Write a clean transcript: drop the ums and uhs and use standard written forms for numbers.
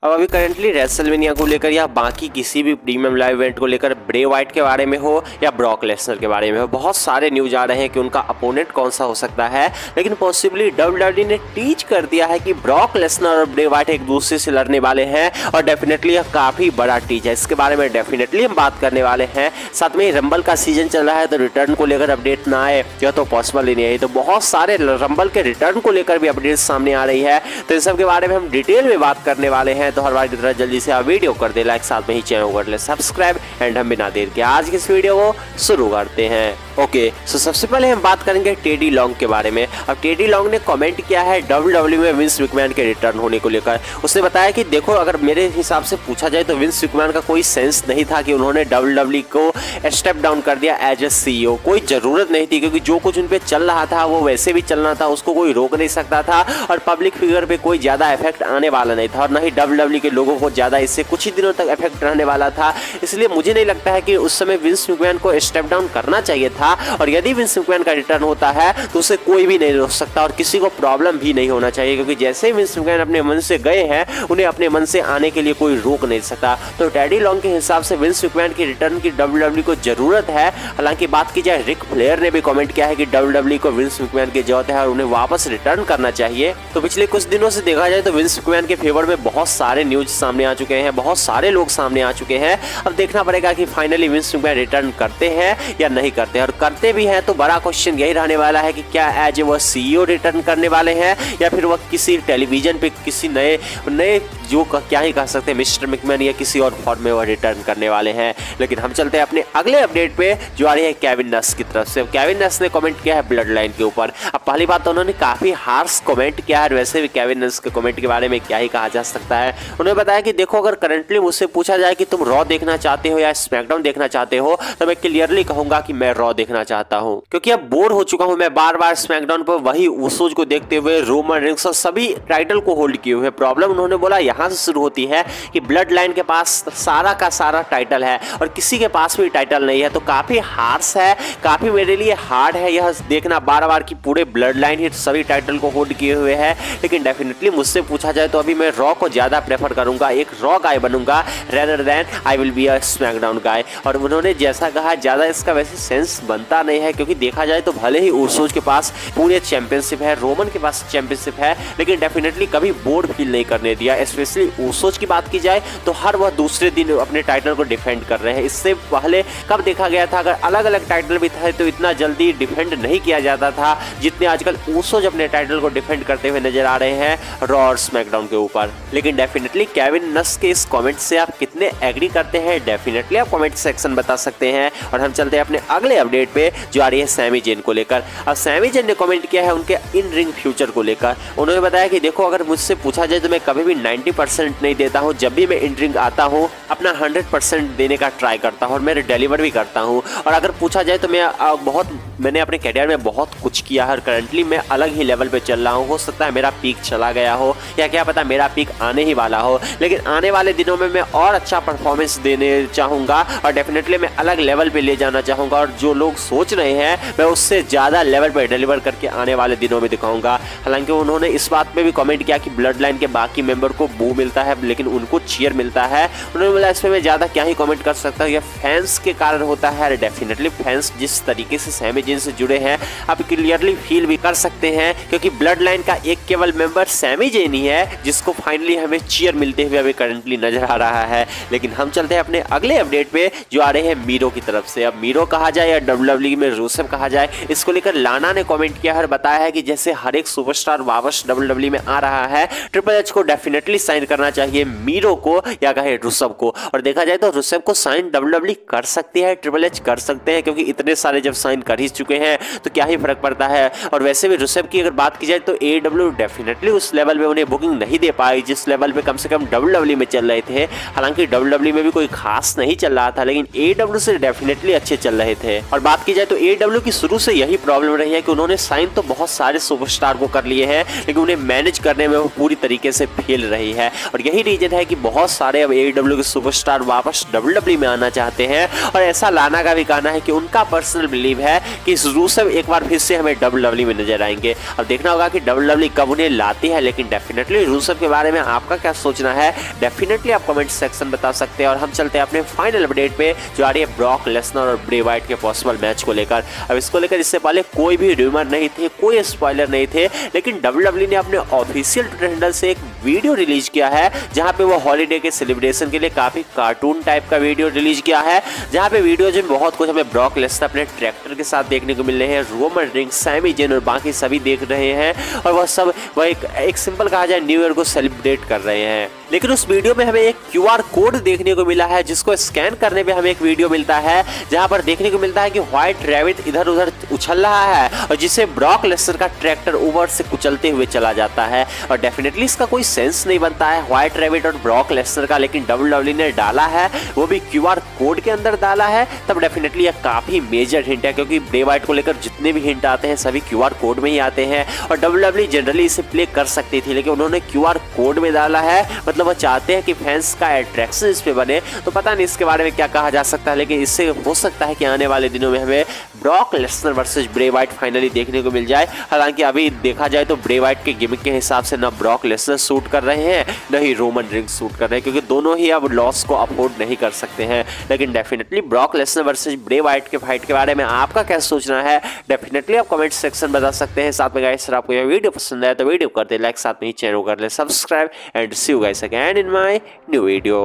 अब अभी currently WrestleMania को लेकर या बाकी किसी भी प्रीमियम लाइव इवेंट को लेकर ब्रे वाइट के बारे में हो या ब्रॉक लेसनर के बारे में हो, बहुत सारे न्यूज आ रहे हैं कि उनका अपोनेंट कौन सा हो सकता है। लेकिन पॉसिबली डब्ल्यूडब्ल्यूई ने टीच कर दिया है कि ब्रॉक लेसनर और ब्रे वाइट एक दूसरे से लड़ने वाले हैं और डेफिनेटली यह काफी बड़ा टीच है। इसके बारे में डेफिनेटली हम बात करने वाले हैं। साथ में रंबल का सीजन चल रहा है तो रिटर्न को लेकर अपडेट ना आए यह तो पॉसिबल ही नहीं है। तो बहुत सारे रंबल के रिटर्न को लेकर भी अपडेट सामने आ रही है, तो इन सब के बारे में हम डिटेल में बात करने वाले हैं। तो हर बार की तरह जल्दी से आप वीडियो कर दे लाइक, साथ में ही चैनल को कर ले सब्सक्राइब एंड हम बिना देर के आज की इस वीडियो को शुरू करते हैं। ओके, सो सबसे पहले हम बात करेंगे टेडी लॉन्ग के बारे में। अब टेडी लॉन्ग ने कमेंट किया है डब्ल्यूडब्ल्यूई में विंस मैकमैन के रिटर्न होने को लेकर। उसने बताया कि देखो, अगर मेरे हिसाब से पूछा जाए तो विंस मैकमैन का कोई सेंस नहीं था कि उन्होंने डब्ल्यूडब्ल्यूई को स्टेप डाउन कर दिया एज ए सीईओ। कोई जरूरत नहीं थी, क्योंकि जो कुछ उन पे चल रहा था वो वैसे भी चलना था, उसको कोई रोक नहीं सकता था और पब्लिक फिगर पे कोई ज्यादा इफेक्ट आने वाला नहीं था और न ही डब्ल्यूडब्ल्यूई के लोगों को ज्यादा इससे कुछ ही दिनों तक इफेक्ट रहने वाला था। इसलिए मुझे नहीं लगता है कि उस समय विंस मैकमैन को स्टेप डाउन करना चाहिए था। और यदि विंस मैकमैन का रिटर्न होता है तो उसे कोई भी नहीं रोक सकता और किसी को प्रॉब्लम भी नहीं होना चाहिए, क्योंकि जैसे ही विंस मैकमैन अपने मन से गए हैं उन्हें अपने मन से आने के लिए कोई रोक नहीं सकता। तो टेडी लॉन्ग के हिसाब से विंस मैकमैन की रिटर्न की डब्ल्यूडब्ल्यूई को जरूरत है। हालांकि बात की जाए, रिक फ्लेयर ने भी कमेंट किया है कि डब्ल्यूडब्ल्यूई को विंस मैकमैन की जरूरत है और उन्हें वापस रिटर्न करना चाहिए। तो पिछले कुछ दिनों से देखा जाए तो विंस मैकमैन के फेवर में बहुत सारे न्यूज सामने आ चुके हैं, बहुत सारे लोग सामने आ चुके हैं। अब देखना पड़ेगा कि फाइनली विंस मैकमैन रिटर्न करते हैं या नहीं करते, और करते भी हैं तो बड़ा क्वेश्चन यही रहने वाला है कि क्या एज वह सीईओ रिटर्न करने वाले हैं या फिर वह किसी टेलीविजन पे किसी नए जो क्या ही कह सकते हैं मिस्टर मैकमैन या किसी और फॉर्म में वह रिटर्न करने वाले हैं। लेकिन हम चलते हैं अपने अगले अपडेट पे जो आ रही है केविन नस की तरफ से। केविन नस ने कमेंट किया है ब्लड लाइन के ऊपर। अब पहली बात तो उन्होंने काफी हार्श कमेंट किया है, वैसे भी केविन नस के कमेंट के बारे में क्या ही कहा जा सकता है। उन्होंने बताया कि देखो, अगर करंटली मुझसे पूछा जाए कि तुम रॉ देखना चाहते हो या स्मैकडाउन देखना चाहते हो तो मैं क्लियरली कहूंगा कि मैं रॉ देखना चाहता हूं, क्योंकि अब बोर हो चुका हूं मैं बार बार स्मैकडाउन पर वही उसोज को देखते हुए, रोमन रिंग्स और सभी टाइटल को होल्ड किए हुए। प्रॉब्लम उन्होंने बोला यहां से शुरू होती है कि ब्लड लाइन के पास सारा का सारा टाइटल है और किसी के पास भी टाइटल नहीं है। तो काफी हार्श है, काफी मेरे लिए हार्ड है यह देखना बार बार कि पूरे ब्लड लाइन ही सभी टाइटल को होल्ड किए हुए है। लेकिन डेफिनेटली मुझसे पूछा जाए तो अभी मैं रॉ को ज्यादा प्रेफर करूंगा, एक रॉ गाय बनूंगा rather than I will be a SmackDown guy. और उन्होंने जैसा कहा ज्यादा इसका वैसे सेंस बनता नहीं है, क्योंकि देखा जाए तो भले ही उर्सोज के पास पूरे चैंपियनशिप है, रोमन के पास चैंपियनशिप है, लेकिन डेफिनेटली कभी बोर्ड फील नहीं करने दिया। स्पेशली उर्सोज की बात की जाए तो हर वह दूसरे दिन अपने टाइटल को डिफेंड कर रहे हैं। इससे पहले कब देखा गया था, अगर अलग अलग टाइटल भी था तो इतना जल्दी डिफेंड नहीं किया जाता था जितने आजकल उर्सोज अपने टाइटल को डिफेंड करते हुए नजर आ रहे हैं रॉ और स्मैकडाउन के ऊपर। लेकिन डेफिनेटली केविन नस के इस कमेंट से आप कितने एग्री करते हैं, डेफिनेटली आप कमेंट सेक्शन बता सकते हैं। और हम चलते हैं अपने अगले अपडेट पे जो आ रही है सैमी जेन को लेकर। अब सैमी जेन ने कमेंट किया है उनके इन रिंग फ्यूचर को लेकर। उन्होंने बताया कि देखो, अगर मुझसे पूछा जाए तो मैं कभी भी 90% नहीं देता हूँ। जब भी मैं इन रिंग आता हूँ अपना 100% देने का ट्राई करता हूँ और मैं डिलीवर भी करता हूँ। और अगर पूछा जाए तो मैंने अपने कैरियर में बहुत कुछ किया है। करंटली मैं अलग ही लेवल पे चल रहा हूँ। हो सकता है मेरा पीक चला गया हो या क्या पता मेरा पीक आने ही वाला हो, लेकिन आने वाले दिनों में मैं और अच्छा परफॉर्मेंस देने चाहूँगा और डेफिनेटली मैं अलग लेवल पे ले जाना चाहूँगा। और जो लोग सोच रहे हैं मैं उससे ज़्यादा लेवल पे डिलीवर करके आने वाले दिनों में दिखाऊंगा। हालांकि उन्होंने इस बात पे भी कमेंट किया कि ब्लड लाइन के बाकी मेंबर को बू मिलता है लेकिन उनको चीयर मिलता है। उन्होंने बोला इसमें मैं ज़्यादा क्या ही कमेंट कर सकता हूँ, यह फैंस के कारण होता है। डेफिनेटली फैंस जिस तरीके से सैमी जेन से जुड़े हैं आप क्लियरली फील भी कर सकते हैं, क्योंकि ब्लड लाइन का एक केवल मेंबर सैमी जेन ही है जिसको फाइनली हमें चीयर मिलते हुए अभी करंटली नजर आ रहा है। लेकिन हम चलते हैं अपने अगले अपडेट पे जो आ रहे हैं मीरो की तरफ से। अब मीरो कहा जाए या डब्ल्यूडब्ल्यूई में रूसेफ कहा जाए, इसको लेकर लाना ने कमेंट किया और बताया है कि जैसे हर एक सुपरस्टार वापस डब्ल्यूडब्ल्यूई में आ रहा है, ट्रिपल एच को डेफिनेटली साइन करना चाहिए मीरो को या कहे रूसेफ को। और देखा जाए तो रूसेफ को साइन डब्ल्यूडब्ल्यूई कर सकती है, ट्रिपल एच कर सकते हैं, क्योंकि इतने सारे जब साइन कर ही चुके हैं तो क्या ही फर्क पड़ता है। और वैसे भी रूसेफ की अगर बात की जाए तो AEW डेफिनेटली उस लेवल में उन्हें बुकिंग नहीं दे पाई जिस लेवल पे कम से कम डब्ल्यूडब्ल्यूई में चल रहे थे। हालांकि डब्ल्यूडब्ल्यूई में भी कोई खास नहीं चल रहा था, लेकिन AEW से डेफिनेटली अच्छे चल रहे थे। और बात की जाए तो AEW की शुरू से यही प्रॉब्लम रही है कि उन्होंने साइन तो बहुत सारे सुपरस्टार को कर लिए हैं, लेकिन उन्हें मैनेज करने में वो पूरी तरीके से फेल रही है। और यही रीजन है कि बहुत सारे अब AEW के सुपरस्टार वापस WWE में आना चाहते हैं। और ऐसा लाना का भी कहना है कि उनका पर्सनल बिलीव है कि रुसेव एक बार फिर से हमें WWE में नजर आएंगे। अब देखना होगा कि WWE कब उन्हें लाती है, लेकिन डेफिनेटली रुसेव के बारे में आपका क्या सोचना है डेफिनेटली आप कमेंट सेक्शन बता सकते हैं। और हम चलते हैं अपने फाइनल अपडेट पे जो आ रही है ब्रॉक लेसनर और ब्रे वाइट के पॉसिबल मैच को लेकर। अब इसको लेकर इससे पहले कोई भी रूमर नहीं थे, कोई स्पॉइलर नहीं थे, लेकिन WWE ने अपने ऑफिशियल ट्विटर हैंडल से एक वीडियो रिलीज किया है जहां पे वो हॉलीडे के सेलिब्रेशन के लिए काफी कार्टून टाइप का वीडियो रिलीज किया है, जहां पे वीडियो में बहुत कुछ हमें ब्रॉक लेसनर अपने ट्रैक्टर के साथ देखने को मिल रहे हैं, रोमन रिंग्स, सैमी जेन और बाकी सभी देख रहे हैं और वह सब वह एक सिंपल कहा जाए न्यू ईयर को सेलिब्रेट कर रहे हैं। लेकिन उस वीडियो में हमें एक QR कोड देखने को मिला है जिसको स्कैन करने पे हमें एक वीडियो मिलता है जहां पर देखने को मिलता है कि व्हाइट रैबिट इधर उधर उछल रहा है और जिसे ब्रॉक लेसनर का ट्रैक्टर ऊपर से कुचलते हुए चला जाता है। और डेफिनेटली इसका कोई सेंस नहीं बनता है व्हाइट रैबिट और ब्रॉक लेसनर का, लेकिन WWE ने डाला है, वो भी QR कोड के अंदर डाला है, तब डेफिनेटली यह काफी मेजर हिंट है क्योंकि ब्रे वाइट को लेकर जितने भी हिंट आते हैं सभी QR कोड में ही आते हैं। और WWE जनरली इसे प्ले कर सकती थी, लेकिन उन्होंने QR कोड में डाला है, मतलब वो चाहते हैं कि फैंस का अट्रैक्शन इस पे बने। तो पता नहीं इसके बारे में क्या कहा जा सकता है, लेकिन इससे हो सकता है कि आने वाले दिनों में हमें Brock Lesnar versus Bray Wyatt finally देखने को मिल जाए। हालांकि अभी देखा जाए तो ब्रे वाइट के गिमिक के हिसाब से ना ब्रॉक लेसनर सूट कर रहे हैं न ही रोमन रिंग्स सूट कर रहे हैं, क्योंकि दोनों ही अब लॉस को अफोर्ड नहीं कर सकते हैं। लेकिन definitely Brock Lesnar versus Bray Wyatt के फाइट के बारे में आपका क्या सोचना है डेफिनेटली आप कमेंट सेक्शन बता सकते हैं। साथ में गाइस अगर आपको यह वीडियो पसंद आया तो वीडियो कर दे लाइक, साथ में ही चैनल कर ले subscribe and see you guys again in my new video.